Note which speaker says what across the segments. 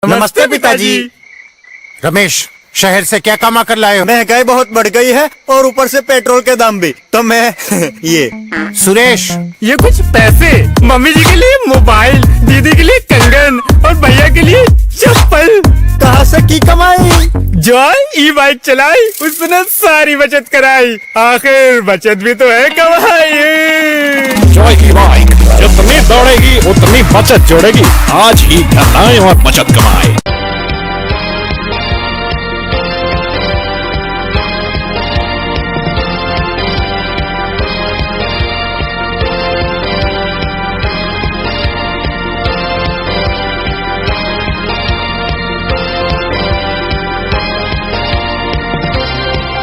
Speaker 1: नमस्ते पिताजी।
Speaker 2: रमेश, शहर से क्या कमा कर लाए हो?
Speaker 1: महंगाई बहुत बढ़ गई है और ऊपर से पेट्रोल के दाम भी, तो मैं ये।
Speaker 2: सुरेश,
Speaker 3: ये कुछ पैसे मम्मी जी के लिए मोबाइल, दीदी के लिए कंगन और भैया के लिए चप्पल।
Speaker 1: कहाँ से की कमाई?
Speaker 3: जो ई बाइक चलाई उसने सारी बचत कराई, आखिर बचत भी तो है कमाई।
Speaker 4: जॉय की बाइक जितनी दौड़ेगी उतनी बचत जोड़ेगी। आज ही घर आए और बचत कमाए।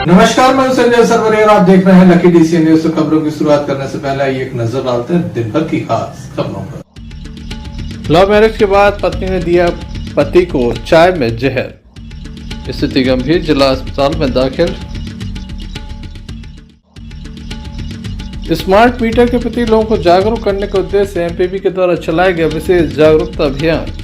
Speaker 5: नमस्कार, मैं संजय सरवरिया और आप देख रहे हैं लकी डीसी न्यूज। तो खबरों की शुरुआत करने से पहले आइए एक नजर डालते हैं दिन भर की खास खबरों पर। लव मैरिज के बाद पत्नी ने दिया पति को चाय में जहर, स्थिति गंभीर, जिला अस्पताल में दाखिल। स्मार्ट मीटर के प्रति लोगों को जागरूक करने के उद्देश्य से एमपीबी के द्वारा चलाया गया विशेष जागरूकता अभियान।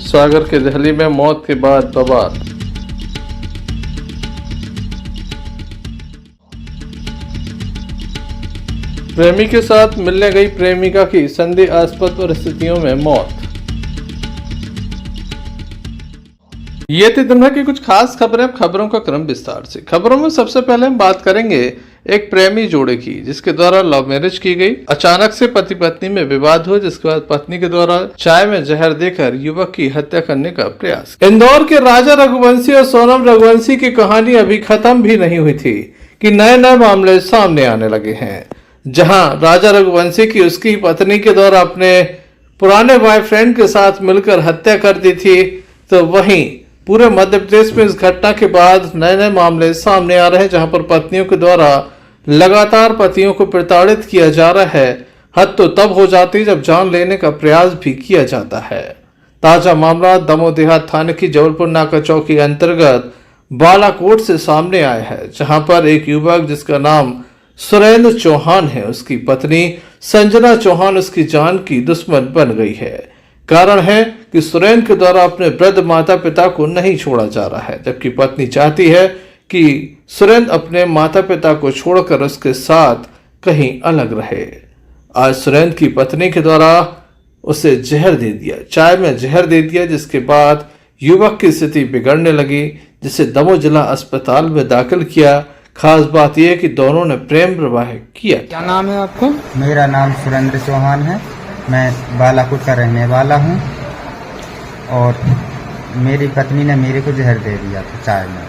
Speaker 5: सागर के दहली में मौत के बाद बवाल। प्रेमी के साथ मिलने गई प्रेमिका की संदेहास्पद परिस्थितियों में मौत। ये थी दिन भर की कुछ खास खबरें। अब खबरों का क्रम विस्तार से। खबरों में सबसे पहले हम बात करेंगे एक प्रेमी जोड़े की जिसके द्वारा लव मैरिज की गई। अचानक से पति पत्नी में विवाद हुआ, जिसके बाद पत्नी के द्वारा चाय में जहर देकर युवक की हत्या करने का प्रयास। इंदौर के राजा रघुवंशी और सोनम रघुवंशी की कहानी अभी खत्म भी नहीं हुई थी कि नए नए मामले सामने आने लगे हैं। जहां राजा रघुवंशी की उसकी पत्नी के द्वारा अपने पुराने बॉयफ्रेंड के साथ मिलकर हत्या कर दी थी, तो वहीं पूरे मध्य प्रदेश में इस घटना के बाद नए नए मामले सामने आ रहे हैं, जहां पर पत्नियों के द्वारा लगातार पतियों को प्रताड़ित किया जा रहा है। हद तो तब हो जाती जब जान लेने का प्रयास भी किया जाता है। ताजा मामला दमोह थाने की जबलपुर नाका चौकी अंतर्गत बालाकोट से सामने आया है, जहां पर एक युवक जिसका नाम सुरेंद्र चौहान है, उसकी पत्नी संजना चौहान उसकी जान की दुश्मन बन गई है। कारण है कि सुरेंद्र के द्वारा अपने वृद्ध माता पिता को नहीं छोड़ा जा रहा है, जबकि पत्नी चाहती है कि सुरेंद्र अपने माता पिता को छोड़कर उसके साथ कहीं अलग रहे। आज सुरेंद्र की पत्नी के द्वारा उसे जहर दे दिया, चाय में जहर दे दिया, जिसके बाद युवक की स्थिति बिगड़ने लगी, जिसे दमोह जिला अस्पताल में दाखिल किया। खास बात यह कि दोनों ने प्रेम विवाह किया।
Speaker 6: क्या नाम है आपको?
Speaker 7: मेरा नाम सुरेंद्र चौहान है। मैं बालाकोट का रहने वाला हूँ और मेरी पत्नी ने मेरे को जहर दे दिया था चाय में।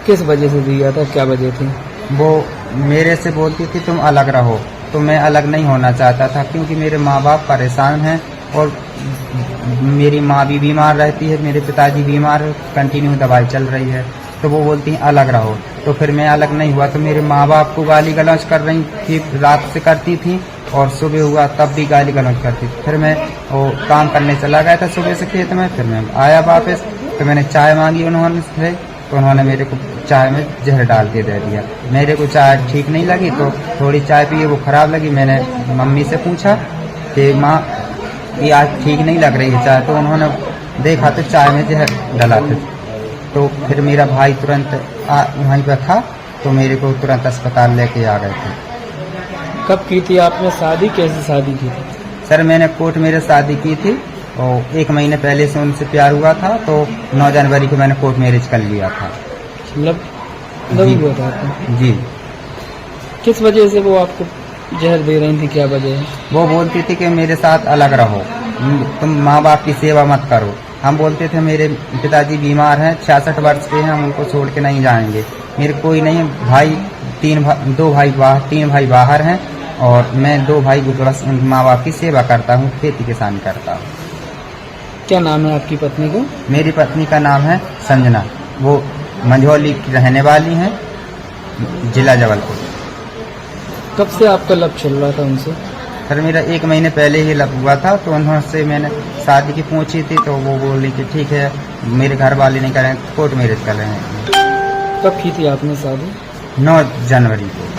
Speaker 6: किस वजह से दिया था, क्या वजह थी?
Speaker 7: वो मेरे से बोलती थी तुम अलग रहो, तो मैं अलग नहीं होना चाहता था क्योंकि मेरे माँ बाप परेशान हैं और मेरी माँ भी बीमार रहती है, मेरे पिताजी बीमार है, कंटिन्यू दवाई चल रही है, तो वो बोलती हैं अलग रहो। तो फिर मैं अलग नहीं हुआ, तो मेरे माँ बाप को गाली गलौज कर रही थी, रात से करती थी और सुबह हुआ तब भी गाली गलौज करती थी। फिर मैं वो काम करने चला गया था सुबह से खेत में, फिर मैं आया वापस, तो मैंने चाय मांगी उन्होंने से, तो उन्होंने मेरे को चाय में जहर डाल के दे दिया। मेरे को चाय ठीक नहीं लगी, तो थोड़ी चाय पिए वो खराब लगी। मैंने मम्मी से पूछा कि माँ ये आज ठीक नहीं लग रही है चाय, तो उन्होंने देखा तो चाय में जहर डाला था। तो फिर मेरा भाई तुरंत वहीं पर था, तो मेरे को तुरंत अस्पताल लेके आ गए थे।
Speaker 6: कब की थी आपने शादी, कैसी शादी की थी?
Speaker 7: सर मैंने कोर्ट मैरिज शादी की थी और 1 महीने पहले से उनसे प्यार हुआ था, तो 9 जनवरी को मैंने कोर्ट मैरिज कर लिया था।
Speaker 6: लव हुआ था आपको?
Speaker 7: जी।
Speaker 6: किस वजह से वो आपको जहर दे रही थी, क्या वजह है?
Speaker 7: वो बोलती थी कि मेरे साथ अलग रहो, तुम माँ बाप की सेवा मत करो। हम बोलते थे मेरे पिताजी बीमार हैं, 66 वर्ष के हैं, हम उनको छोड़ के नहीं जाएंगे। मेरे कोई नहीं भाई, 3 भाई बाहर हैं और मैं 2 भाई बस माँ बाप की सेवा करता हूँ, खेती किसानी करता हूँ।
Speaker 6: क्या नाम है आपकी पत्नी को?
Speaker 7: मेरी पत्नी का नाम है संजना, वो मंझौली की रहने वाली हैं, जिला जबलपुर।
Speaker 6: कब से आपका लव चल रहा था उनसे?
Speaker 7: सर मेरा 1 महीने पहले ही लव हुआ था, तो उन्होंने मैंने शादी की पूछी थी, तो वो बोली कि ठीक है, मेरे घर वाले नहीं करें, कोर्ट मैरिज कर रहे हैं।
Speaker 6: कब की थी आपने शादी?
Speaker 7: 9 जनवरी को।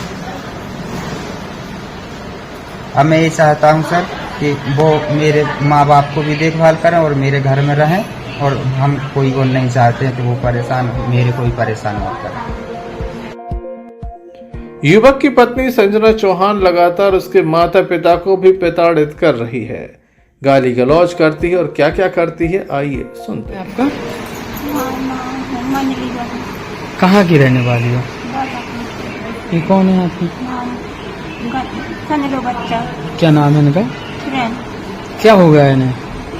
Speaker 7: अब मैं ये चाहता हूँ सर कि वो मेरे माँ बाप को भी देखभाल करें और मेरे घर में रहें, और हम कोई और नहीं चाहते हैं कि वो परेशान, मेरे कोई परेशान मत करें।
Speaker 5: युवक की पत्नी संजना चौहान लगातार उसके माता पिता को भी प्रताड़ित कर रही है, गाली गलौज करती है और क्या क्या करती है आइए सुनते हैं।
Speaker 6: आपका कहाँ की रहने वाली हो? ये कौन है आपकी?
Speaker 8: बच्चा
Speaker 6: क्या नाम है इनका?
Speaker 8: फ्रेंड
Speaker 6: क्या हो गया इन्हें?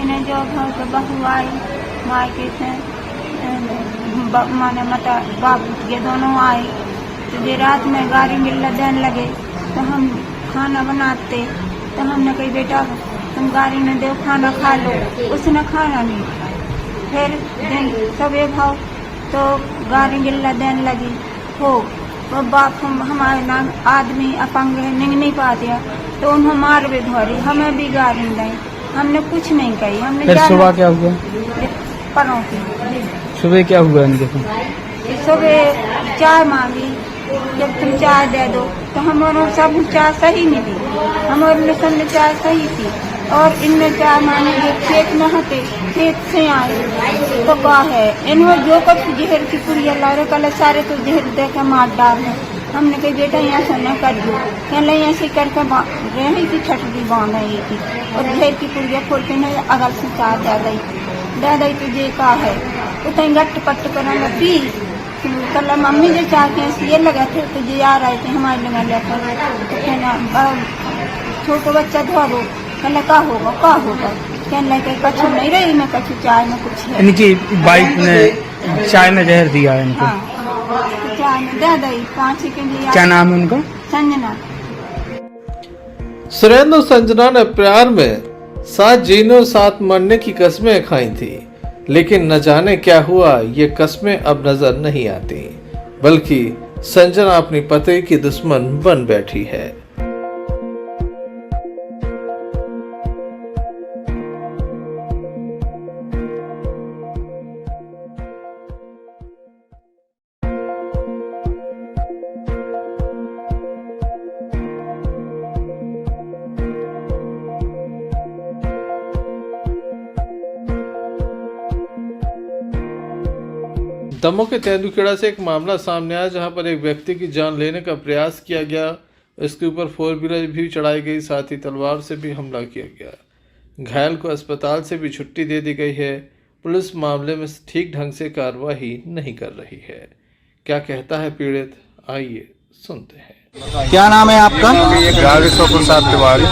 Speaker 8: इन्हें जो घर के बहू आई मायके से माने मता बाप ये दोनों आए तो ये रात में गाड़ी गिल्ला देने लगे, तो हम खाना बनाते तो हमने कही बेटा तुम गाड़ी में दो खाना खा लो, उसने खाना नहीं खाया। फिर दिन सबे भाव तो गाड़ी गिल्ला देने लगी हो, तो बाप हमारे नाम आदमी अपंग है, निंग नहीं पाते, तो उन्हें मार भी धोरी, हमें भी गाड़ी दी, हमने कुछ नहीं कही। हमने
Speaker 6: फिर सुबह क्या हुआ?
Speaker 8: परों की
Speaker 6: सुबह क्या हुआ इनके साथ?
Speaker 8: सुबह चाय मांगी, जब तुम चाय दे दो तो हमारे सब चाय सही मिली, हमारे सब चाय सही थी, और इनमें चाय मांगे खेत में हटे, खेत से आए तो क्या है इन्होंने जो कुछ जहर की पुड़िया ला रहे कल सारे तो जहर दे के मार डाल है। हमने कही बेटा यहाँ से न कर दो, कहले ऐसे करके रही थी छटरी बांध रही थी, और जहर की पुड़िया खोल के नहीं अगल से चाय दे दी तो ये का है उतनी गट्ट पट्ट कर पी कल मम्मी जो चाहते ये लगा थे तो ये आ रहे थे हमारे लगा लेकर, तो कहना छोटे बच्चा धो कहला का होगा कहने लगे कछु नहीं रही, मैं कछु चाय में कुछ है।
Speaker 6: इनकी बाइक ने चाय में जहर दिया है इनको?
Speaker 8: हाँ, तो चाय में दे दी 5 सेकंड।
Speaker 6: क्या नाम है उनका?
Speaker 8: संजना।
Speaker 5: सुरेंद्र और संजना ने प्यार में साथ जीने और साथ मरने की कस्में खाई थी, लेकिन न जाने क्या हुआ ये कस्में अब नजर नहीं आती, बल्कि संजना अपनी पति की दुश्मन बन बैठी है। दमोह के तेंदुखेड़ा से एक मामला सामने आया जहां पर एक व्यक्ति की जान लेने का प्रयास किया गया, इसके ऊपर 4 व्हीलर भी चढ़ाई गई, साथ ही तलवार से भी हमला किया गया। घायल को अस्पताल से भी छुट्टी दे दी गई है। पुलिस मामले में ठीक ढंग से कार्रवाई नहीं कर रही है। क्या कहता है पीड़ित, आइए सुनते हैं।
Speaker 2: क्या नाम है आपका?
Speaker 9: राजेश्वर प्रसाद तिवारी।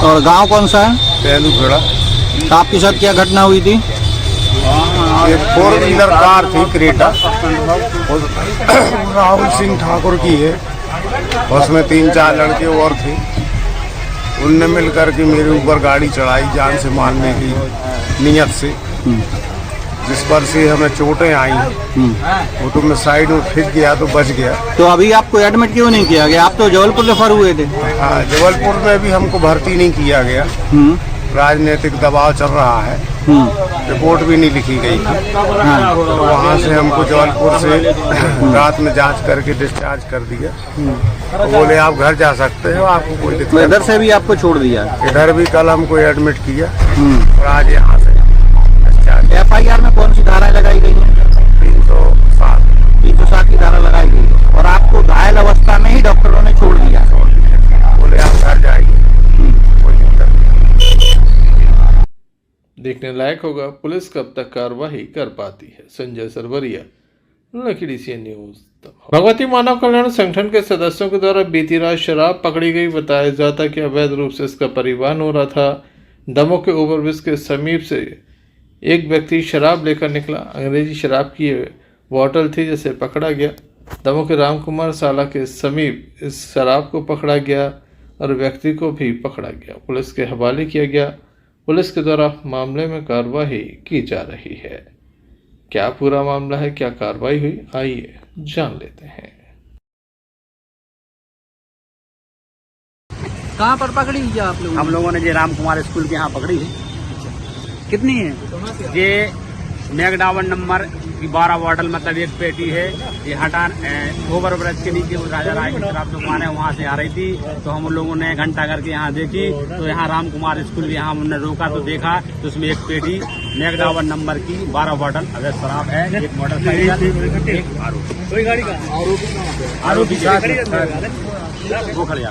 Speaker 2: और गांव कौन सा है?
Speaker 9: तेंदुखेड़ा।
Speaker 2: तो आपके साथ क्या घटना हुई थी?
Speaker 9: एक 4 व्हीलर कार थी क्रेटा, राहुल सिंह ठाकुर की है, उसमें 3-4 लड़के और थे, उनने मिलकर के मेरे ऊपर गाड़ी चढ़ाई जान से मारने की नियत से, जिस पर से हमें चोटें आई। वो तो मैं साइड में फिर गया तो बच गया।
Speaker 2: तो अभी आपको एडमिट क्यों नहीं किया गया? आप तो जबलपुर रेफर हुए थे।
Speaker 9: हाँ, जबलपुर में भी हमको भर्ती नहीं किया गया, राजनीतिक दबाव चल रहा है, रिपोर्ट भी नहीं लिखी गई थी। तो वहाँ से हमको जबलपुर से रात में जांच करके डिस्चार्ज कर दिया। तो बोले आप घर जा सकते हो, आपको कोई दिक्कत।
Speaker 2: इधर से भी आपको छोड़ दिया?
Speaker 9: इधर भी कल हमको एडमिट किया और आज यहाँ से डिस्चार्ज।
Speaker 2: FIR में कौन सी धारा लगाई गई है? 307 की धारा लगाई गई, और आपको घायल अवस्था में ही डॉक्टरों ने छोड़ दिया।
Speaker 9: बोले आप घर जाइए, कोई दिक्कत नहीं।
Speaker 5: देखने लायक होगा पुलिस कब तक कार्रवाई कर पाती है। संजय सरवरिया, लकीडी सी न्यूज। भगवती मानव कल्याण संगठन के सदस्यों के द्वारा बीती रात शराब पकड़ी गई। बताया जाता कि अवैध रूप से इसका परिवहन हो रहा था। दमोह के ओवरब्रिज के समीप से एक व्यक्ति शराब लेकर निकला। अंग्रेजी शराब की बोतल थी जिसे पकड़ा गया। दमोह के रामकुमार साला के समीप इस शराब को पकड़ा गया और व्यक्ति को भी पकड़ा गया, पुलिस के हवाले किया गया। पुलिस के द्वारा मामले में कार्रवाई की जा रही है। क्या पूरा मामला है, क्या कार्रवाई हुई, आइए जान लेते हैं।
Speaker 6: कहाँ पर पकड़ी है आप लोग?
Speaker 10: हम लोगों ने ये रामकुमार स्कूल के यहाँ पकड़ी है।
Speaker 6: कितनी है?
Speaker 10: ये मैकडावन नंबर की 12 बॉटल मतलब एक पेटी है, ये हटान ओवर ब्रिज के नीचे वो राजा राय की शराब दुकान है, वहाँ से आ रही थी। तो हम लोगों ने घंटा करके यहाँ देखी, तो यहाँ राम कुमार स्कूल यहाँ हमने रोका तो देखा तो उसमें एक पेटी मैकडावन नंबर की 12 बॉटल अवैध शराब है, एक मोटरसाइकिल, एक आरोपी आरोपी वो खड़े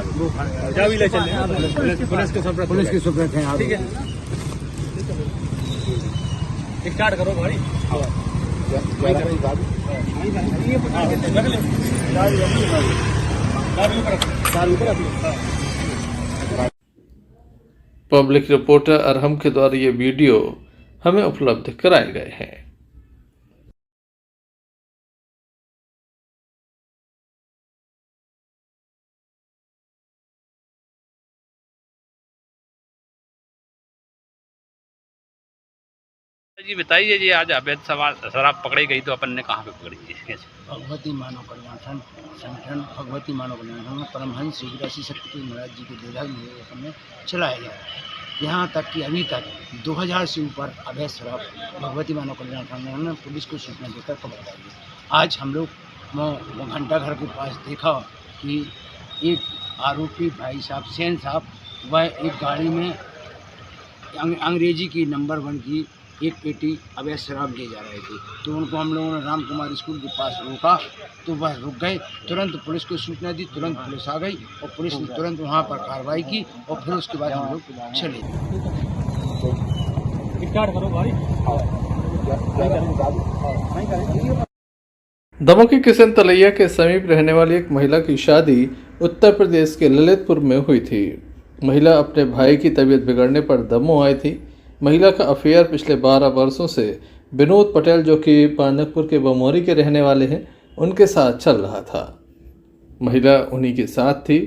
Speaker 10: पुलिस की सुप्रत है। ठीक है, स्टार्ट करो भाई।
Speaker 5: पब्लिक रिपोर्टर अरहम के द्वारा ये वीडियो हमें उपलब्ध कराए गए हैं।
Speaker 10: जी बताइए जी, आज अवैध शराब पकड़ी गई तो अपन ने कहाँ पे पकड़ी है?
Speaker 11: भगवती मानव कल्याण संगठन भगवती मानव कल्याण संगठन परमहंस श्री शक्ति महाराज जी के देवघर में अपन ने चलाया गया है। यहाँ तक कि अभी तक 2000 से ऊपर अवैध शराब भगवती मानव कल्याण संगठन ने पुलिस को सूचना देकर पकड़ा गया। आज हम लोग घंटा घर के पास देखा कि एक आरोपी भाई साहब सेन साहब वह एक गाड़ी में अंग्रेजी की नंबर 1 की एक पेटी अवैध शराब ले जा रहे थे। तो उनको हम लोगों ने राम कुमार स्कूल के पास रोका, तो वह रुक गए। तुरंत पुलिस को सूचना दी, तुरंत पुलिस आ गई और पुलिस ने तुरंत वहां पर कार्रवाई की और फिर उसके बाद हम लोग चले।
Speaker 5: दमोह के किशन तलैया के समीप रहने वाली एक महिला की शादी उत्तर प्रदेश के ललितपुर में हुई थी। महिला अपने भाई की तबीयत बिगड़ने पर दमोह आई थी। महिला का अफेयर पिछले 12 वर्षों से विनोद पटेल, जो कि पानकपुर के बमोरी के रहने वाले हैं, उनके साथ चल रहा था। महिला उन्हीं के साथ थी।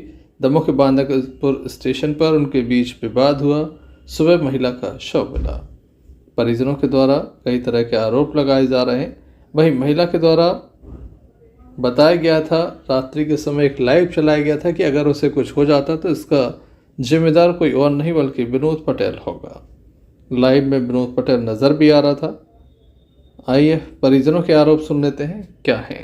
Speaker 5: दमोह के बांदकपुर स्टेशन पर उनके बीच विवाद हुआ। सुबह महिला का शव मिला। परिजनों के द्वारा कई तरह के आरोप लगाए जा रहे हैं। वहीं महिला के द्वारा बताया गया था, रात्रि के समय एक लाइव चलाया गया था कि अगर उसे कुछ हो जाता तो इसका जिम्मेदार कोई और नहीं बल्कि विनोद पटेल होगा। लाइव में विनोद पटेल नजर भी आ रहा था। आइए परिजनों के आरोप सुन लेते हैं क्या है।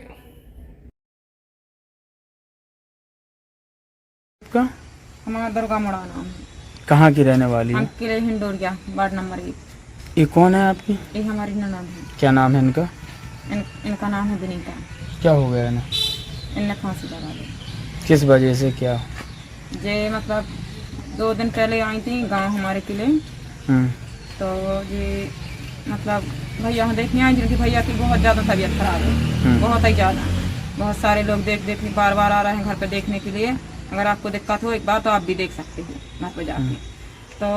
Speaker 8: हमारा दुर्गा मोड़ा नाम है।
Speaker 6: कहाँ की रहने वाली है?
Speaker 8: हम किले हिंडोरिया वार्ड नंबर 1।
Speaker 6: ये कौन है आपकी?
Speaker 8: ये हमारी ननद है।
Speaker 6: क्या नाम है इनका?
Speaker 8: इनका नाम है विनीता।
Speaker 6: क्या हो गया इन्हें?
Speaker 8: इनने फांसी लगा दी।
Speaker 6: किस वजह से? क्या
Speaker 8: ये मतलब 2 दिन पहले आई थी गांव हमारे किले। तो ये मतलब भैया देखने आई, जिनकी भैया की बहुत ज़्यादा तबीयत खराब है, बहुत ही ज़्यादा। बहुत सारे लोग देख बार बार आ रहे हैं घर पे देखने के लिए। अगर आपको दिक्कत हो एक बार तो आप भी देख सकते हो घर पे जाके। तो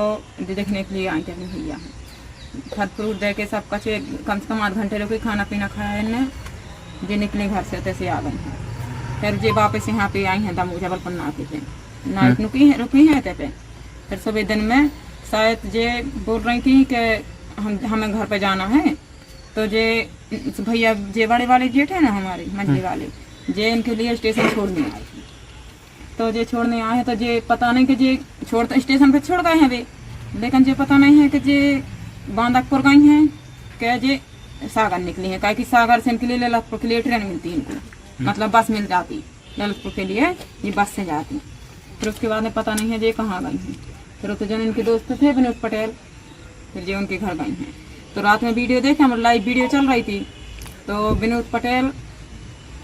Speaker 8: देखने के लिए आई थे अपनी भैया, फल फ्रूट दे के सब कुछ कम से कम 8 घंटे लोग खाना पीना खाया इनने। जे निकले घर से तैसे आ गए हैं। फिर जे वापस यहाँ पे आई हैं दमोह जबलपुर नाके पे नाइट रुकी हैं ते पे। फिर सुबह दिन में शायद जे बोल रही थी कि हमें घर पे जाना है। तो जे भैया जे बड़े वाले जेठ है ना हमारे मंझले वाले, जे इनके लिए स्टेशन छोड़ने आए थे। तो जे छोड़ने आए तो जे पता नहीं कि जे स्टेशन पे छोड़ गए हैं वे, लेकिन जे पता नहीं है कि जे बांदकपुर गई हैं क्या जे सागर निकली है। कि सागर से इनके लिए ललितपुर के लिए ट्रेन मिलती है इनको, मतलब बस मिल जाती ललितपुर के लिए, ये बस से जाती। फिर उसके बाद में पता नहीं है जे कहाँ गई हैं। फिर तो जन इनके दोस्त थे विनोद पटेल, फिर जो उनके घर गई हैं। तो रात में वीडियो देखे, हमारी लाइव वीडियो चल रही थी। तो विनोद पटेल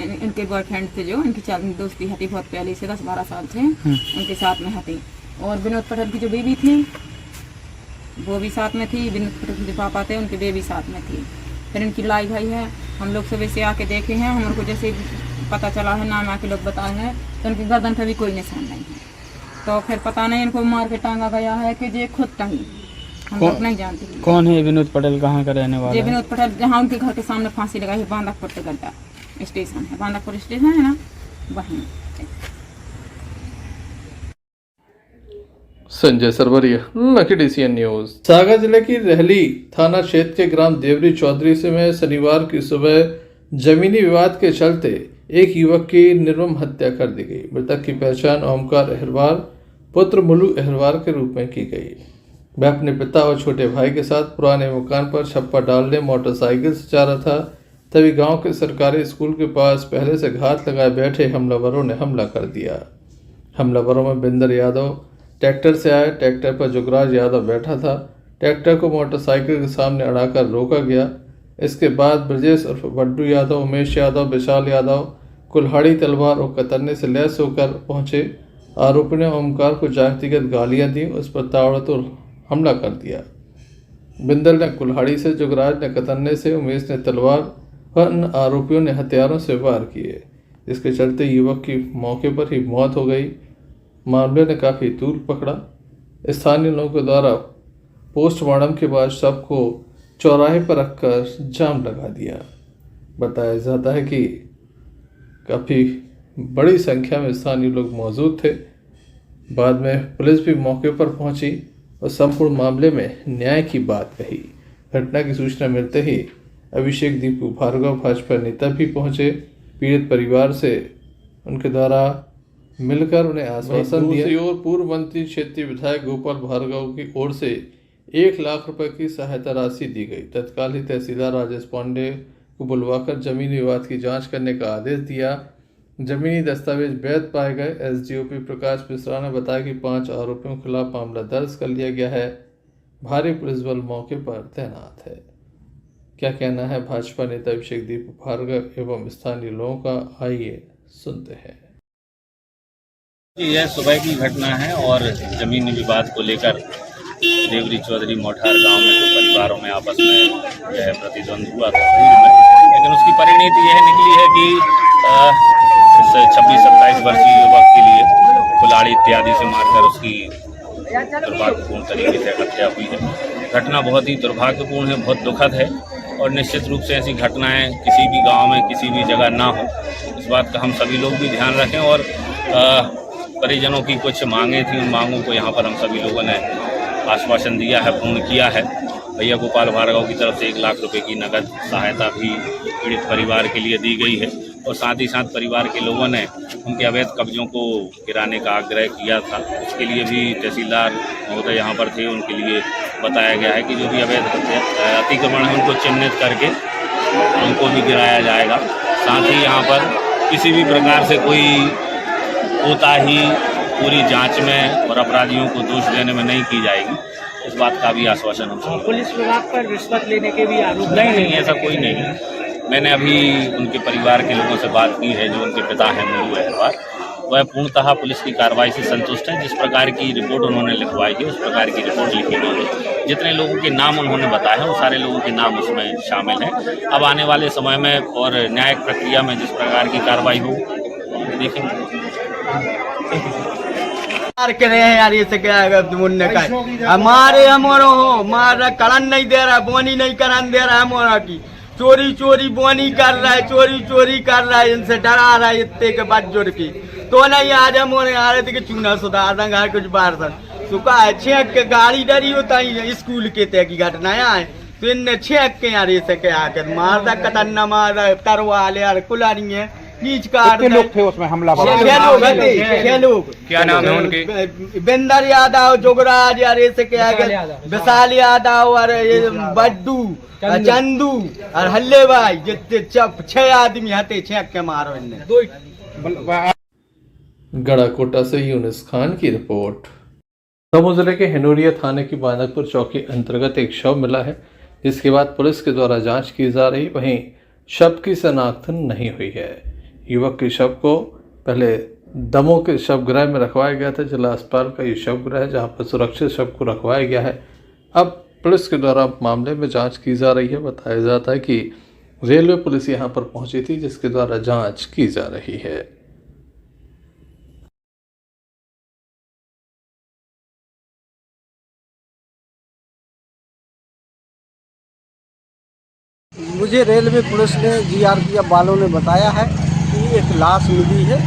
Speaker 8: इनके बॉयफ्रेंड थे, जो इनकी दोस्ती हती बहुत पहले से 10-12 साल थे, उनके साथ में हती। और विनोद पटेल की जो बेबी थी वो भी साथ में थी। विनोद पटेल के जो पापा थे उनकी बेबी साथ में थी। फिर इनकी लाइव भाई है, हम लोग सुबह से आके देखे हैं। हमारे को जैसे पता चला है, नाम आके लोग बताए हैं, तो उनकी गर्दन पर भी कोई निशान नहीं है। तो फिर पता नहीं इनको मार के टांगा गया है कि जे खुद टंगी, हम लोग नहीं जानते।
Speaker 6: कौन है विनोद पटेल? कहाँ का रहने वाला है?
Speaker 8: विनोद पटेल जहाँ उनके घर के सामने फांसी लगाई है, बांदकपुर से गड्ढा स्टेशन है, बांदकपुर स्टेशन है ना वहीं।
Speaker 5: Sanjay Sarwariya, lucky DCN news. Sagar जिले की रहली थाना क्षेत्र के ग्राम देवरी चौधरी से में शनिवार की सुबह जमीनी विवाद के चलते एक युवक की निर्मम हत्या कर दी गई। मृतक की पहचान ओमकार अहिरवार पुत्र मुलू अहिरवार के रूप में की गई। वह अपने पिता और छोटे भाई के साथ पुराने मकान पर छप्पर डालने मोटरसाइकिल से जा रहा था। तभी गांव के सरकारी स्कूल के पास पहले से घात लगाए बैठे हमलावरों ने हमला कर दिया। हमलावरों में बिंदर यादव ट्रैक्टर से आए। ट्रैक्टर पर जुगराज यादव बैठा था। ट्रैक्टर को मोटरसाइकिल के सामने अड़ाकर रोका गया। इसके बाद ब्रजेश उर्फ बड्डू यादव, उमेश यादव, विशाल यादव कुल्हाड़ी, तलवार और कतरने से लैस होकर पहुंचे। आरोपी ने ओमकार को जातिगत गालियां दी, उस पर ताबड़तोड़ हमला कर दिया। बिंदर ने कुल्हाड़ी से, जुगराज ने कतरने से, उमेश ने तलवार और अन्य आरोपियों ने हथियारों से वार किए, जिसके चलते युवक की मौके पर ही मौत हो गई। मामले ने काफ़ी तूल पकड़ा। स्थानीय लोगों के द्वारा पोस्टमार्टम के बाद शव को चौराहे पर रखकर जाम लगा दिया। बताया जाता है कि काफ़ी बड़ी संख्या में स्थानीय लोग मौजूद थे। बाद में पुलिस भी मौके पर पहुंची और संपूर्ण मामले में न्याय की बात कही। घटना की सूचना मिलते ही अभिषेक दीपू भार्गव भाजपा नेता भी पहुंचे। पीड़ित परिवार से उनके द्वारा मिलकर उन्हें आश्वासन दिया। दूसरी ओर पूर्व मंत्री क्षेत्रीय विधायक गोपाल भार्गव की ओर से 1 लाख रुपए की सहायता राशि दी गई। तत्काल ही तहसीलदार राजेश पांडे को बुलवाकर जमीनी विवाद की जांच करने का आदेश दिया। जमीनी दस्तावेज वैध पाए गए। एसडीओपी प्रकाश मिश्रा ने बताया कि 5 आरोपियों के खिलाफ मामला दर्ज कर लिया गया है। भारी पुलिस बल मौके पर तैनात है। क्या कहना है भाजपा नेता अभिषेक दीपू भार्गव एवं स्थानीय लोगों का, आइए सुनते हैं।
Speaker 10: यह सुबह की घटना है और जमीनी विवाद को लेकर देवरी चौधरी मोठार गांव में 2 परिवारों में आपस में यह प्रतिद्वंद हुआ था पूर्व में, लेकिन उसकी परिणति यह निकली है कि इस 26-27 वर्षीय युवक के लिए कुल्हाड़ी इत्यादि से मारकर उसकी दुर्भाग्यपूर्ण तरीके से हत्या हुई है। घटना बहुत ही दुर्भाग्यपूर्ण है, बहुत दुखद है और निश्चित रूप से ऐसी घटनाएं किसी भी गांव में किसी भी जगह ना हो, इस बात का हम सभी लोग भी ध्यान रखें। और परिजनों की कुछ मांगें थी, उन मांगों को यहाँ पर हम सभी लोगों ने आश्वासन दिया है, पूर्ण किया है। भैया गोपाल भार्गव की तरफ से 1 लाख रुपए की नगद सहायता भी पीड़ित परिवार के लिए दी गई है और साथ ही साथ परिवार के लोगों ने उनके अवैध कब्जों को गिराने का आग्रह किया था। उसके लिए भी तहसीलदार महोदय यहाँ पर थे, उनके लिए बताया गया है कि जो भी अवैध अतिक्रमण है उनको चिन्हित करके उनको भी गिराया जाएगा। साथ ही यहाँ पर किसी भी प्रकार से कोई कोताही पूरी जांच में और अपराधियों को दोष देने में नहीं की जाएगी, इस बात का भी आश्वासन हम
Speaker 6: पुलिस विभाग पर रिश्वत लेने के भी आरोप
Speaker 10: नहीं, ऐसा कोई नहीं है। मैंने अभी उनके परिवार के लोगों से बात की है, जो उनके पिता हैं मुलू अहरवार, वह पूर्णतः पुलिस की कार्रवाई से संतुष्ट है। जिस प्रकार की रिपोर्ट उन्होंने लिखवाई है उस प्रकार की रिपोर्ट लिखी गई है। जितने लोगों के नाम उन्होंने बताए हैं वो सारे लोगों के नाम उसमें शामिल हैं। अब आने वाले समय में और न्यायिक प्रक्रिया में जिस प्रकार की कार्रवाई हो देखेंगे।
Speaker 12: के रहे हैं यार, ये से क्या है मुन्ने का हमारे हमारा हो हमारा करण नहीं दे रहा, बोनी नहीं करान दे रहा है, हमारा की चोरी चोरी बोनी कर रहा है, चोरी चोरी कर रहा है, इनसे डरा रहा है इतने के बाद जोड़ की तो नहीं आज हम आ रहे थे कि चूना सुधार देंगे कुछ बार सर सुखा है। छेक के गाड़ी डरी होता ही स्कूल के तय की घटनाएं आए तो इनने छेक के यार ऐसे के आकर मार दा कतन्ना मार दा तरवा ले यार कुलारी है नीच का
Speaker 11: लोग थे उसमें हमला।
Speaker 12: छह लोग
Speaker 3: क्या नाम है उनके?
Speaker 12: बिंदर यादव, जोगराज यार ऐसे के आगे विशाल यादव और बड्डू चंदू और हल्ले भाई जितने 6 आदमी हते छेक के मारो इनने।
Speaker 5: गढ़ाकोटा से यूनुस खान की रिपोर्ट। दमोह जिले के हिनोरिया थाने की बांदकपुर चौकी अंतर्गत एक शव मिला है, जिसके बाद पुलिस के द्वारा जांच की जा रही। वहीं शव की शनाख्त नहीं हुई है। युवक के शव को पहले दमोह के शवगृह में रखवाया गया था। जिला अस्पताल का ये शवगृह है जहां पर सुरक्षित शव को रखवाया गया है। अब पुलिस के द्वारा मामले में जांच की जा रही है। बताया जाता है कि रेलवे पुलिस यहां पर पहुंची थी, जिसके द्वारा जांच की जा रही है।
Speaker 11: मुझे रेलवे पुलिस ने जीआरपीएफ वालों ने बताया है कि एक लाश मिली है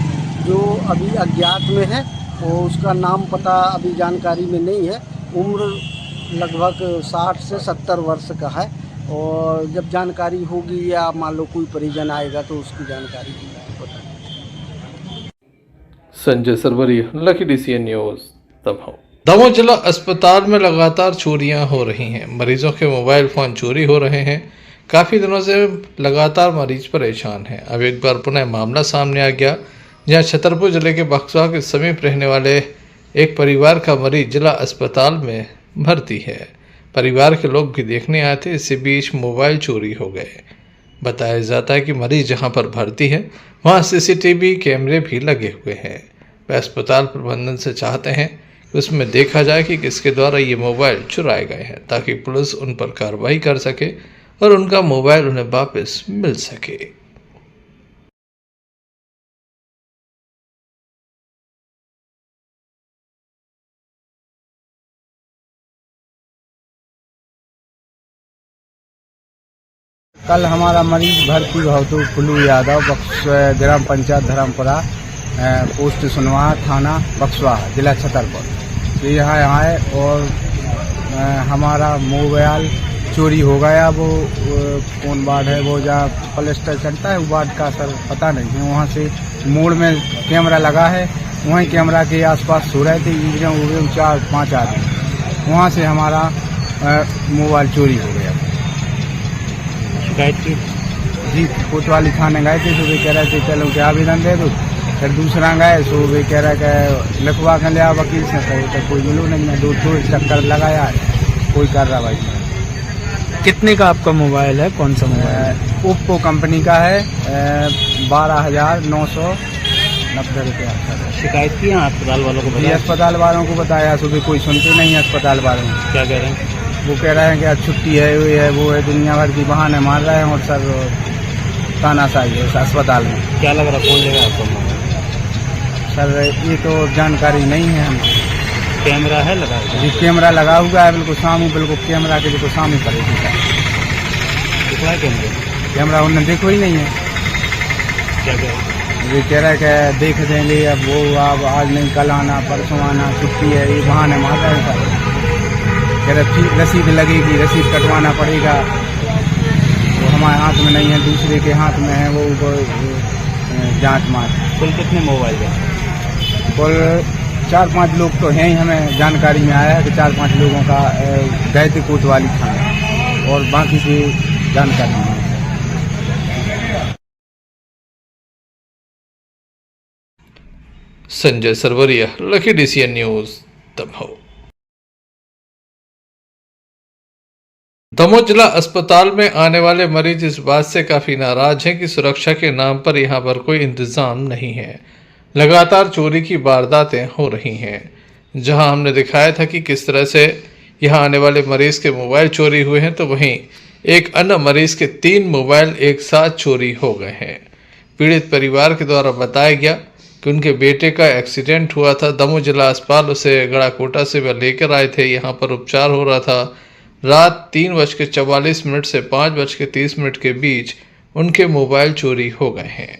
Speaker 11: जो अभी अज्ञात में है और उसका नाम पता अभी जानकारी में नहीं है। उम्र लगभग 60 से 70 वर्ष का है और जब जानकारी होगी या मान लो कोई परिजन आएगा तो उसकी जानकारी पता।
Speaker 5: Sanjay Sarwari, lucky DCN news, Damoh. Damoh जिला अस्पताल में लगातार चोरियां हो रही हैं। मरीजों के मोबाइल फ़ोन चोरी हो रहे हैं। काफ़ी दिनों से लगातार मरीज परेशान हैं। अब एक बार पुनः मामला सामने आ गया, जहां छतरपुर जिले के बक्सवा के समीप रहने वाले एक परिवार का मरीज जिला अस्पताल में भर्ती है। परिवार के लोग भी देखने आए थे, इसी बीच मोबाइल चोरी हो गए। बताया जाता है कि मरीज जहां पर भर्ती है वहां CCTV कैमरे भी लगे हुए हैं। वे अस्पताल प्रबंधन से चाहते हैं कि उसमें देखा जाए कि किसके द्वारा ये मोबाइल चुराए गए हैं, ताकि पुलिस उन पर कार्रवाई कर सके और उनका मोबाइल उन्हें वापस मिल सके।
Speaker 7: कल हमारा मरीज भर्ती हुआ तो फुलू यादव ग्राम पंचायत धर्मपुरा पोस्ट सुनवा थाना बक्सवा जिला छतरपुर। तो यहाँ आए और हमारा मोबाइल चोरी हो गया। वो कौन वार्ड है, वो जहाँ पलस्टर चलता है वो वार्ड का सर पता नहीं है। वहाँ से मोड़ में कैमरा लगा है, वहीं कैमरा के आसपास सो रहे थे 4-5 आदमी। वहाँ से हमारा मोबाइल चोरी हो गया। जी कोतवाली थाने गए थे, तो वे कह रहे थे चलो के आवेदन दे दो। फिर दूसरा गए तो वे कह रहे कि लिखवा कर लिया वकील से, तो कोई मिलो नहीं है। 2 चक्कर लगाया, कोई कार्रवाई नहीं।
Speaker 6: कितने का आपका मोबाइल है, कौन सा मोबाइल?
Speaker 7: ओप्पो कंपनी का है, 12,990 रुपया।
Speaker 6: शिकायत की अस्पताल वालों को?
Speaker 7: जी अस्पताल वालों को बताया, सुबह कोई सुनते नहीं है अस्पताल वालों।
Speaker 6: क्या कह रहे हैं?
Speaker 7: वो कह रहे हैं कि आज छुट्टी है, वो है, दुनिया भर की बहाने मार रहे हैं और सर तानाशाही है अस्पताल में।
Speaker 6: क्या लग रहा कौन लेगा आपको मोबाइल?
Speaker 7: सर ये तो जानकारी नहीं है हमें।
Speaker 6: कैमरा है लगा?
Speaker 7: जी कैमरा लगा हुआ है, बिल्कुल सामने, बिल्कुल कैमरा के बिल्कुल सामने पड़ेगी।
Speaker 6: दिखा है
Speaker 7: कैमरा उन्होंने देखो ही नहीं है।
Speaker 6: क्या कह रहे?
Speaker 7: ये कह रहे हैं कि देख देंगे, अब वो अब आज नहीं कल आना, परसों आना, छुट्टी है, ये बहाने मार रहे हैं सर। कह रहे रसीद लगेगी, रसीद कटवाना पड़ेगा। वो हमारे हाथ में नहीं है, दूसरे के हाथ में है, वो जांच मार।
Speaker 6: कुल कितने मोबाइल है?
Speaker 7: कुल 4-5 लोग तो हैं ही, हमें जानकारी में आया है कि 4-5 लोगों का गए थे कोतवाली थाना, और बाकी की जानकारी नहीं है।
Speaker 5: Sanjay Sarwariya, lucky DCN news, Damoh. Damoh जिला अस्पताल में आने वाले मरीज इस बात से काफी नाराज हैं कि सुरक्षा के नाम पर यहां पर कोई इंतजाम नहीं है। लगातार चोरी की वारदातें हो रही हैं। जहां हमने दिखाया था कि किस तरह से यहां आने वाले मरीज के मोबाइल चोरी हुए हैं, तो वहीं एक अन्य मरीज के 3 मोबाइल एक साथ चोरी हो गए हैं। पीड़ित परिवार के द्वारा बताया गया कि उनके बेटे का एक्सीडेंट हुआ था। दमोह जिला अस्पताल उसे गड़ाकोटा से वह लेकर आए थे, यहाँ पर उपचार हो रहा था। रात 3:44 से 5:30 के बीच उनके मोबाइल चोरी हो गए हैं।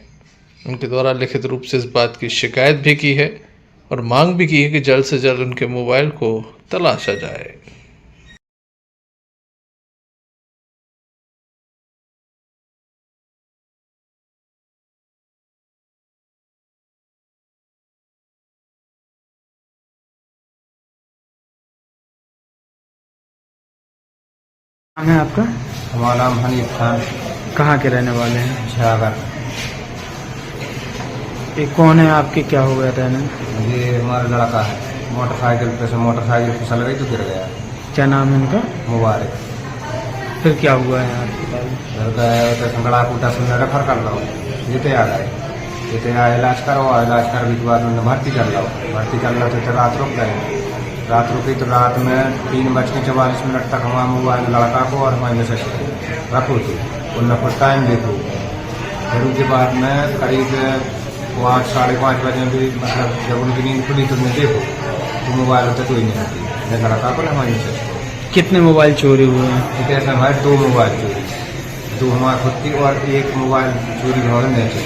Speaker 5: उनके द्वारा लिखित रूप से इस बात की शिकायत भी की है और मांग भी की है कि जल्द से जल्द उनके मोबाइल को तलाशा जाए।
Speaker 6: नाम है आपका?
Speaker 7: हमारा नाम हनीफ खान।
Speaker 6: कहाँ के रहने वाले हैं?
Speaker 7: झागर।
Speaker 6: ये कौन है आपके, क्या हो गया रहने?
Speaker 7: ये हमारा लड़का है, मोटरसाइकिल पे से मोटरसाइकिल फिसल गई तो गिर गया।
Speaker 6: क्या नाम है इनका?
Speaker 7: मुबारक।
Speaker 6: फिर क्या हुआ है अस्पताल?
Speaker 7: गड़ाकोटा से रेफर कर लो, जीते आ गए, जीते आ इलाज करो, इलाज करने के बाद उन्हें भर्ती कर लो। भर्ती कर लो तो रात रुक गए। रात रुकी तो रात में 3:44 तक हमारा मोबाइल लड़का को और हमारे मैसेज रखो थी, उन्हें कुछ टाइम देखो। फिर उसके बाद में करीब 5-5:30 बजे भी, मतलब जब उनकी नींद खुली तो उन्हें देखो तो मोबाइल होते कोई नहीं होती, लड़का को हमारे मैसेज।
Speaker 6: कितने मोबाइल चोरी हुए हैं?
Speaker 7: ऐसे हमारे 2 मोबाइल चोरी, 2 हमारे खुद की और 1 मोबाइल चोरी हुआ नीचे।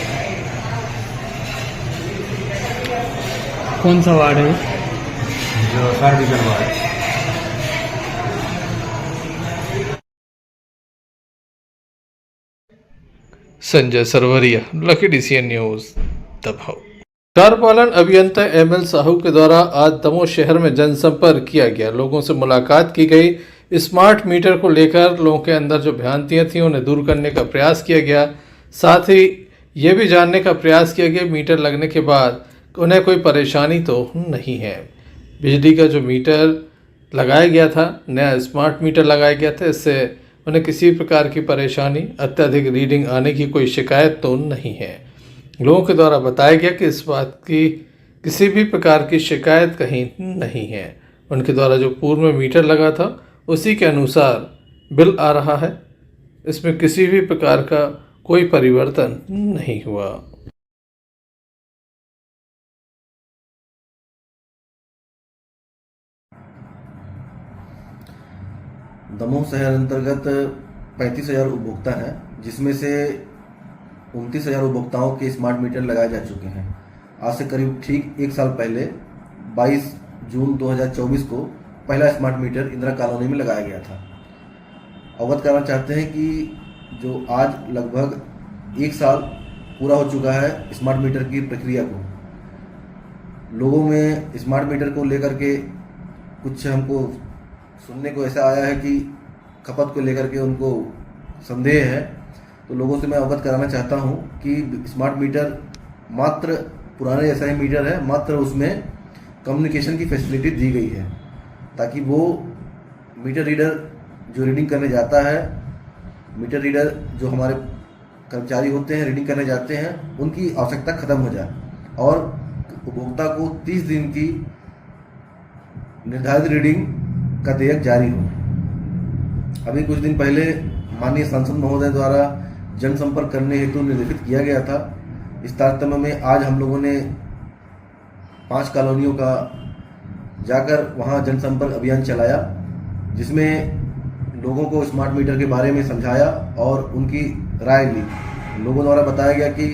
Speaker 6: कौन सा वार्ड है?
Speaker 7: जो cervical ward.
Speaker 5: Sanjay Sarwariya, lucky DCN news, Damoh. कार्यपालन अभियंता एमएल साहू के द्वारा आज दमोह शहर में जनसंपर्क किया गया। लोगों से मुलाकात की गई। स्मार्ट मीटर को लेकर लोगों के अंदर जो भ्रांतियां थी उन्हें दूर करने का प्रयास किया गया। साथ ही ये भी जानने का प्रयास किया गया मीटर लगने के बाद उन्हें कोई परेशानी तो नहीं है। बिजली का जो मीटर लगाया गया था, नया स्मार्ट मीटर लगाया गया था, इससे उन्हें किसी प्रकार की परेशानी, अत्यधिक रीडिंग आने की कोई शिकायत तो नहीं है। लोगों के द्वारा बताया गया कि इस बात की किसी भी प्रकार की शिकायत कहीं नहीं है। उनके द्वारा जो पूर्व में मीटर लगा था उसी के अनुसार बिल आ रहा है। इसमें किसी भी प्रकार का कोई परिवर्तन नहीं हुआ।
Speaker 13: दमोह शहर अंतर्गत 35,000 उपभोक्ता हैं, जिसमें से 29,000 उपभोक्ताओं के स्मार्ट मीटर लगाए जा चुके हैं। आज से करीब ठीक एक साल पहले 22 जून 2024 को पहला स्मार्ट मीटर इंदिरा कॉलोनी में लगाया गया था। अवगत कराना चाहते हैं कि जो आज लगभग एक साल पूरा हो चुका है स्मार्ट मीटर की प्रक्रिया को, लोगों में स्मार्ट मीटर को लेकर के कुछ हमको सुनने को ऐसा आया है कि खपत को लेकर के उनको संदेह है। तो लोगों से मैं अवगत कराना चाहता हूं कि स्मार्ट मीटर मात्र पुराने जैसा ही मीटर है, मात्र उसमें कम्युनिकेशन की फैसिलिटी दी गई है ताकि वो मीटर रीडर जो रीडिंग करने जाता है, मीटर रीडर जो हमारे कर्मचारी होते हैं रीडिंग करने जाते हैं, उनकी आवश्यकता खत्म हो जाए और उपभोक्ता को 30 दिन की निर्धारित रीडिंग का देयक जारी हो। अभी कुछ दिन पहले माननीय सांसद महोदय द्वारा जनसंपर्क करने हेतु निर्देशित किया गया था। इस तारतम्य में आज हम लोगों ने 5 कॉलोनियों का जाकर वहां जनसंपर्क अभियान चलाया, जिसमें लोगों को स्मार्ट मीटर के बारे में समझाया और उनकी राय ली। लोगों द्वारा बताया गया कि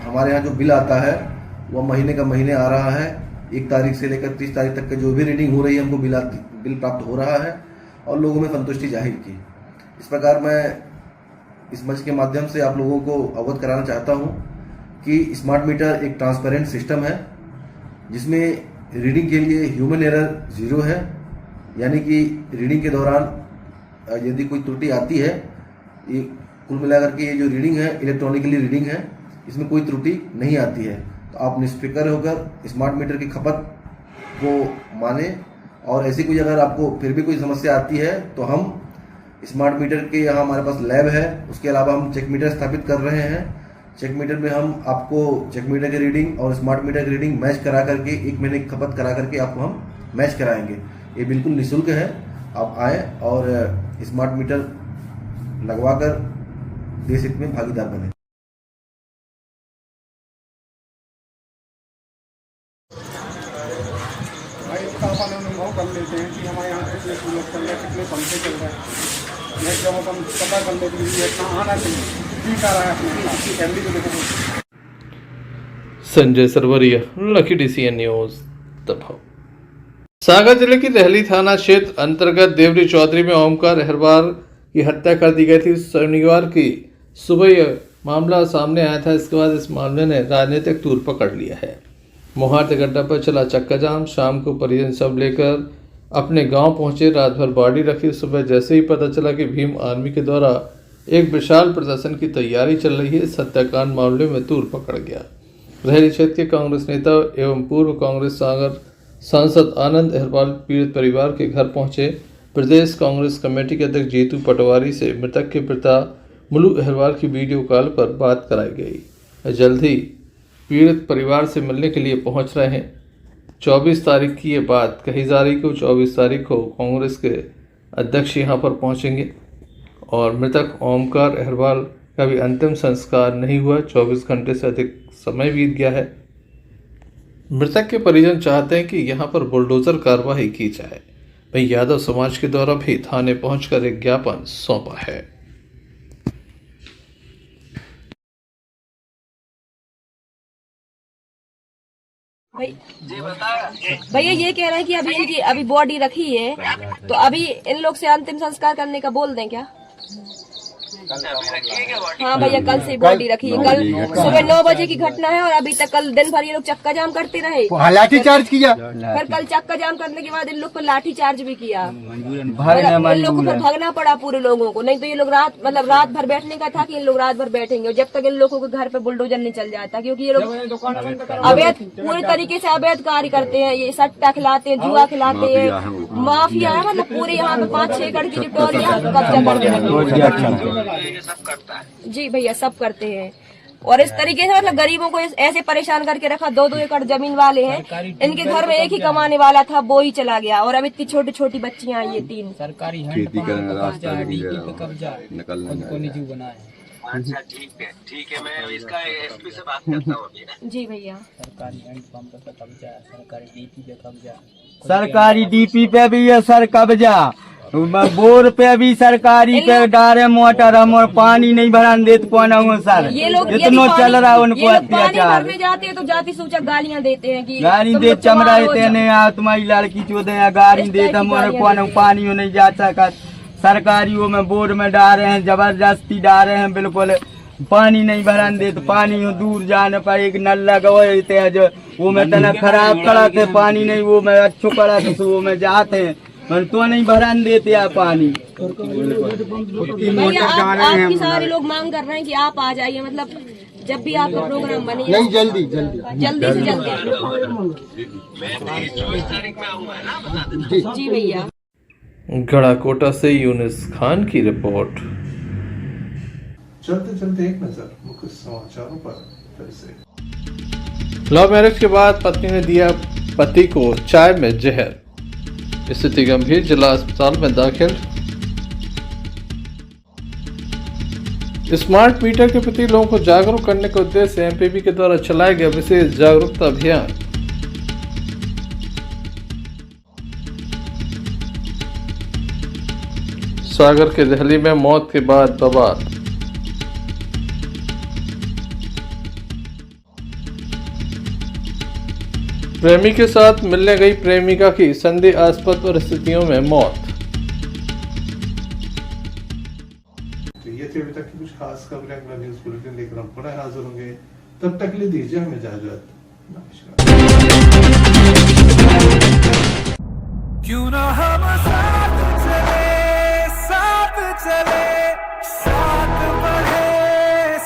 Speaker 13: हमारे यहाँ जो बिल आता है वह महीने का महीने आ रहा है। 1 तारीख से लेकर 30 तारीख तक का जो भी रीडिंग हो रही है हमको बिल प्राप्त हो रहा है और लोगों में संतुष्टि जाहिर की। इस प्रकार मैं इस मंच के माध्यम से आप लोगों को अवगत कराना चाहता हूं कि स्मार्ट मीटर एक ट्रांसपेरेंट सिस्टम है, जिसमें रीडिंग के लिए ह्यूमन एरर 0 है, यानी कि रीडिंग के दौरान यदि कोई त्रुटि आती है, ये कुल मिलाकर के ये जो रीडिंग है इलेक्ट्रॉनिकली रीडिंग है, इसमें कोई त्रुटि नहीं आती है। तो आप निष्फिक्र होकर स्मार्ट मीटर की खपत को माने और ऐसी कोई अगर आपको फिर भी कोई समस्या आती है तो हम स्मार्ट मीटर के यहाँ हमारे पास लैब है, उसके अलावा हम चेक मीटर स्थापित कर रहे हैं। चेक मीटर में हम आपको चेक मीटर की रीडिंग और स्मार्ट मीटर की रीडिंग मैच करा करके 1 महीने की खपत करा करके आपको हम मैच कराएंगे। ये बिल्कुल निःशुल्क है, आप आए और स्मार्ट मीटर लगवा कर देश हित में भागीदार बने।
Speaker 9: अपन अनुभव कर लेते हैं कि हमारे यहाँ कितने कूलर चल रहे हैं, कितने पंखे चल रहे हैं। नेक्स्ट जब अपन पता कर लेते हैं इतना आना चाहिए, ठीक आ रहा है अपने आपकी फैमिली को देखो।
Speaker 5: Sanjay Sarwariya, lucky DCN news, Damoh. Sagar जिले की रहली थाना क्षेत्र अंतर्गत देवरी चौधरी में ओमकार अहरवाल की हत्या कर दी गई थी। शनिवार की सुबह यह मामला सामने आया था। इसके बाद इस मामले ने राजनीतिक तूल पकड़ लिया है। मोहार्त गड्ढा पर चला चक्का जाम। शाम को परिजन शव लेकर अपने गांव पहुंचे। रात भर बॉडी रखी। सुबह जैसे ही पता चला कि भीम आर्मी के द्वारा एक विशाल प्रदर्शन की तैयारी चल रही है, इस हत्याकांड मामले में तूल पकड़ गया। रहली क्षेत्र के कांग्रेस नेता एवं पूर्व कांग्रेस सागर सांसद आनंद अहरवाल पीड़ित परिवार के घर पहुंचे। प्रदेश कांग्रेस कमेटी के अध्यक्ष जीतू पटवारी से मृतक के पिता मुलू अहरवाल की वीडियो कॉल पर बात कराई गई। जल्द ही पीड़ित परिवार से मिलने के लिए पहुंच रहे हैं। 24 तारीख की ये बात कही जा रही को 24 तारीख को कांग्रेस के अध्यक्ष यहां पर पहुंचेंगे और मृतक ओमकार अहरवाल का भी अंतिम संस्कार नहीं हुआ। 24 घंटे से अधिक समय बीत गया है। मृतक के परिजन चाहते हैं कि यहां पर बुलडोजर कार्रवाई की जाए। वहीं यादव समाज के द्वारा भी थाने पहुंचकर एक ज्ञापन सौंपा है।
Speaker 14: भैया ये कह रहे हैं कि अभी इनकी अभी बॉडी रखी है, तो अभी इन लोग से अंतिम संस्कार करने का बोल दें क्या? हाँ भैया, कल से बॉडी रखी है। कल सुबह 9 बजे की घटना है और अभी तक कल दिन भर ये लोग चक्का जाम करते रहे।
Speaker 2: लाठी चार्ज किया,
Speaker 14: फिर कल चक्का जाम करने के बाद इन लोग को लाठी चार्ज भी किया। इन लोग को फिर भागना पड़ा पूरे लोगों को, नहीं तो ये लोग रात भर बैठने का था कि इन लोग रात भर बैठेंगे जब तक इन लोगों के घर पे बुलडोजर नहीं चल जाता, क्योंकि ये लोग अवैध पूरे तरीके से अवैध कार्य करते हैं। ये सट्टा खिलाते हैं, जुआ खिलाते हैं, माफिया है। मतलब पूरे यहाँ पे 5-6 एकड़ की जो टोल यहाँ पे कब्जा करते हैं। जी भैया, सब करते हैं। और इस तरीके से मतलब गरीबों को ऐसे परेशान करके रखा। 2-2 एकड़ जमीन वाले हैं, इनके घर में एक ही कमाने वाला था, वो ही चला गया। और अब इतनी छोटी छोटी बच्चियां ये 3
Speaker 6: सरकारी खेती करने का रास्ता पे कब्जा उनको निजी बना है।
Speaker 12: अच्छा ठीक है, मैं इसका एसपी से बात करता हूँ।
Speaker 14: जी भैया,
Speaker 6: सरकारी हैंडपंप पे कब्जा, सरकारी डीपी पे कब्जा,
Speaker 12: सरकारी डीपी पे भी है सर कब्जा, बोर पे भी सरकारी पे डारे मोटर, हम और पानी नहीं भरान देते कौन हूँ सर।
Speaker 14: ये लोग
Speaker 12: इतना चल रहा है उनको अत्याचार।
Speaker 14: में जाते हैं तो जाति सूचक गालियां देते हैं कि
Speaker 12: गाड़ी दे चमड़ा तुम्हारी लड़की चोदे गाड़ी दे, हमारे कौन पानी नहीं जा सका। सरकारियों में बोर्ड में डाल रहे हैं, जबरदस्ती डाल रहे हैं, बिल्कुल पानी नहीं भरान देते। पानी दूर जाने पर एक नल लगवाते हैं जो वो में तना खराब कराते, पानी नहीं वो में अच्छो कराते, तो वो में जाते हैं तो नहीं भरान देते आप पानी।
Speaker 14: आपकी सारे लोग मांग कर रहे हैं कि आप आ जाइए, मतलब जब भी आपका प्रोग्राम बने।
Speaker 2: नहीं, जल्दी
Speaker 14: से जल्दी। जी भैया।
Speaker 5: गढ़ाकोटा से यूनिस खान की रिपोर्ट।
Speaker 15: चलते एक नजर मुख्य समाचारों पर फिर से।
Speaker 5: लव मैरिज के बाद पत्नी ने दिया पति को चाय में जहर, स्थिति गंभीर, जिला अस्पताल में दाखिल। स्मार्ट मीटर के प्रति लोगों को जागरूक करने के उद्देश्य से एमपीबी के द्वारा चलाया गया विशेष जागरूकता अभियान। सागर के दहली में मौत के बाद बवाल। प्रेमी के साथ मिलने गई प्रेमिका की संदेहास्पद परिस्थितियों में मौत।
Speaker 15: तो ये थी अभी तक की कुछ खास खबरें। अगला न्यूज़ बुलेटिन लेकर हम पुनः हाजिर होंगे, तब तक के लिए दीजिए हमें इजाजत। नमस्कार।
Speaker 16: क्यों ना हम साथ चले,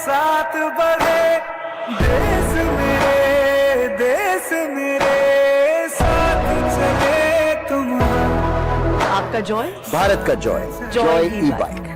Speaker 16: साथ बढ़े, देश मेरे साथ चले तुम।
Speaker 17: आपका जॉय,
Speaker 18: भारत का जॉय, जॉय ई बाइक।